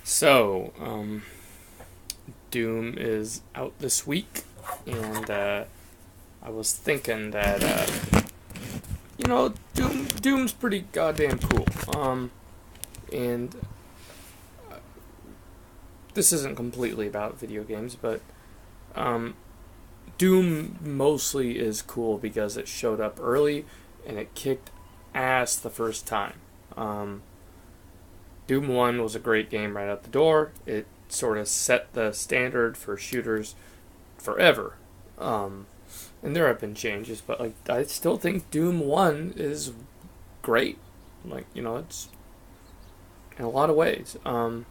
So, Doom is out this week, and I was thinking that Doom's pretty goddamn cool. And this isn't completely about video games, but um, Doom mostly is cool because it showed up early and it kicked ass the first time. Um, Doom 1 was a great game right out the door. It sort of set the standard for shooters forever. Um, and there have been changes, but like I still think Doom 1 is great. It's in a lot of ways. It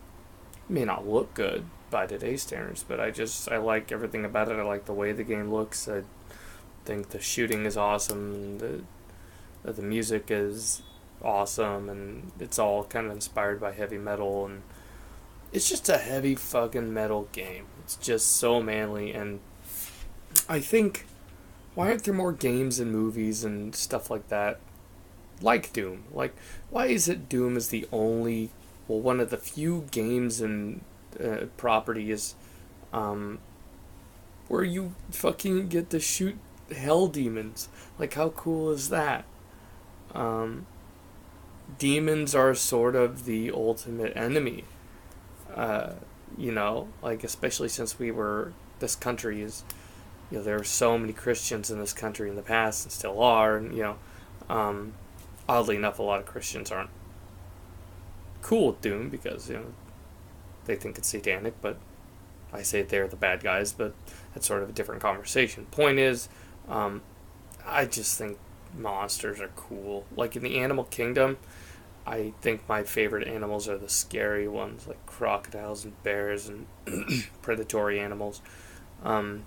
may not look good by today's standards, but I like everything about it. I like the way the game looks. I think the shooting is awesome. The music is awesome, and it's all kind of inspired by heavy metal, and it's just a heavy fucking metal game. It's just so manly, and I think, why aren't there more games and movies and stuff like that like Doom? Like, why is it Doom is the only, well, one of the few games and properties um, where you fucking get to shoot hell demons? Like, how cool is that? Um, Demons are sort of the ultimate enemy. Uh, like, especially since this country is, there are so many Christians in this country in the past and still are, and, um, oddly enough, a lot of Christians aren't cool with Doom because, they think it's satanic, but I say they're the bad guys, but that's sort of a different conversation. Point is, I just think monsters are cool. Like in the animal kingdom, I think my favorite animals are the scary ones, like crocodiles and bears and predatory animals. Um,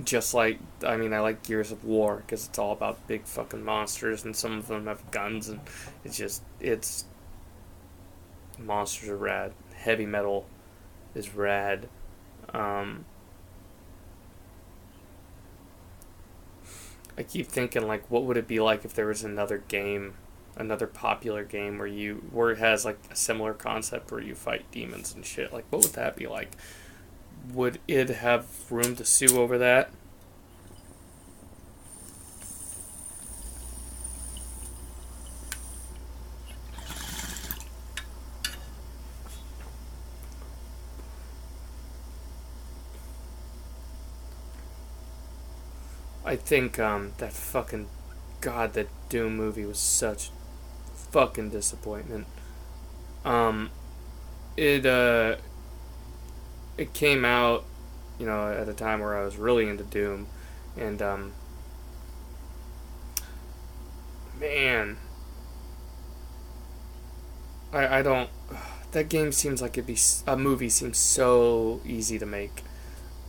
just like, I mean, I like Gears of War because it's all about big fucking monsters, and some of them have guns, and it's monsters are rad. Heavy metal is rad. Um, I keep thinking, like, what would it be like if there was another game, another popular game where it has like a similar concept where you fight demons and shit? Like, what would that be like? Would it have room to sue over that? I think that fucking god, that Doom movie was such fucking disappointment. Um, it it came out, at a time where I was really into Doom, and man, I don't. That game seems like it'd be a movie seems so easy to make,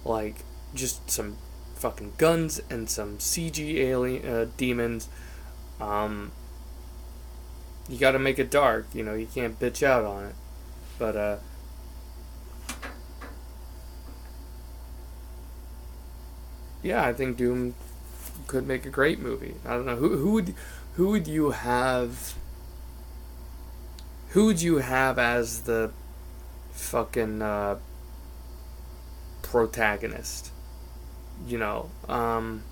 like just some fucking guns and some CG alien demons. Um, you got to make it dark. You can't bitch out on it. But yeah, I think Doom could make a great movie. I don't know who would you have. Who would you have as the fucking protagonist? You know, um,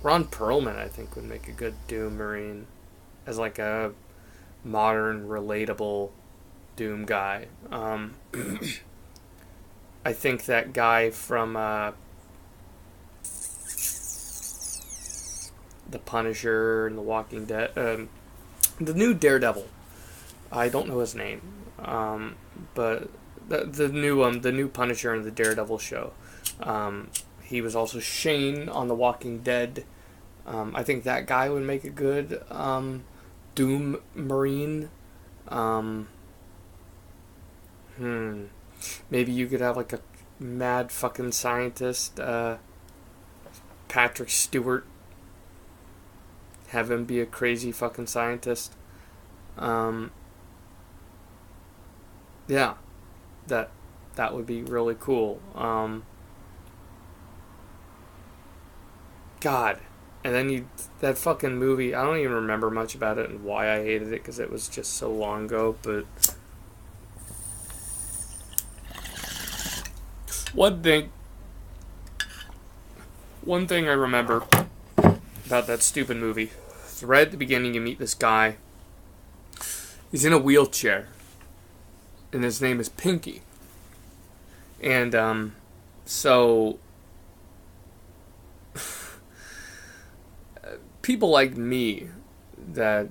Ron Perlman, I think, would make a good Doom Marine as like a modern, relatable Doom guy. I think that guy from The Punisher and The Walking Dead, the new Daredevil. I don't know his name, but the new Punisher in the Daredevil show. Um, he was also Shane on The Walking Dead. I think that guy would make a good Doom Marine. Um, hmm. Maybe you could have like a mad fucking scientist, Patrick Stewart. Have him be a crazy fucking scientist. Um, yeah, that that would be really cool. God, And then that fucking movie, I don't even remember much about it and why I hated it because it was just so long ago, but one thing I remember about that stupid movie is right at the beginning you meet this guy. He's in a wheelchair, and his name is Pinky. And so people like me that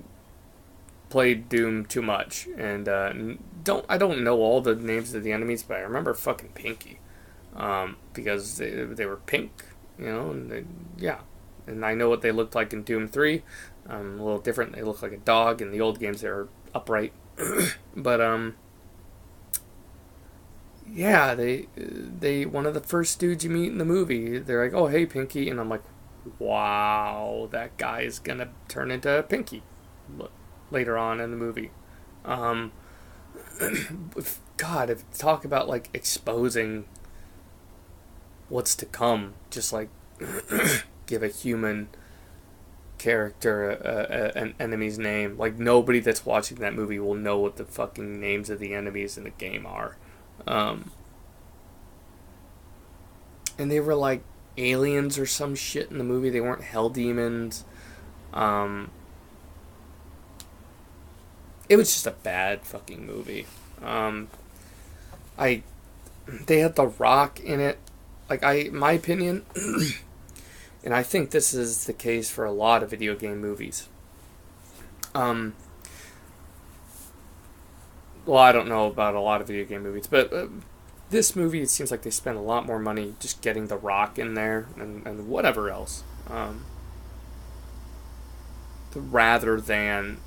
played Doom too much and I don't know all the names of the enemies, but I remember fucking Pinky, because they were pink, and yeah, and I know what they looked like in Doom 3. A little different. They look like a dog. In the old games, they were upright, but yeah, they one of the first dudes you meet in the movie, they're like, oh hey Pinky, and I'm like, wow, that guy is gonna turn into Pinky later on in the movie. God, if talk about like exposing what's to come, just like give a human character an enemy's name. Like nobody that's watching that movie will know what the fucking names of the enemies in the game are. And they were like aliens or some shit in the movie. They weren't hell demons. It was just a bad fucking movie. They had The Rock in it. Like my opinion, and I think this is the case for a lot of video game movies. Well, I don't know about a lot of video game movies, but this movie, it seems like they spent a lot more money just getting The Rock in there and whatever else, rather than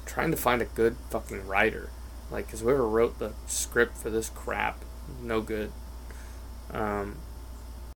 trying to find a good fucking writer. Like, because whoever wrote the script for this crap, no good.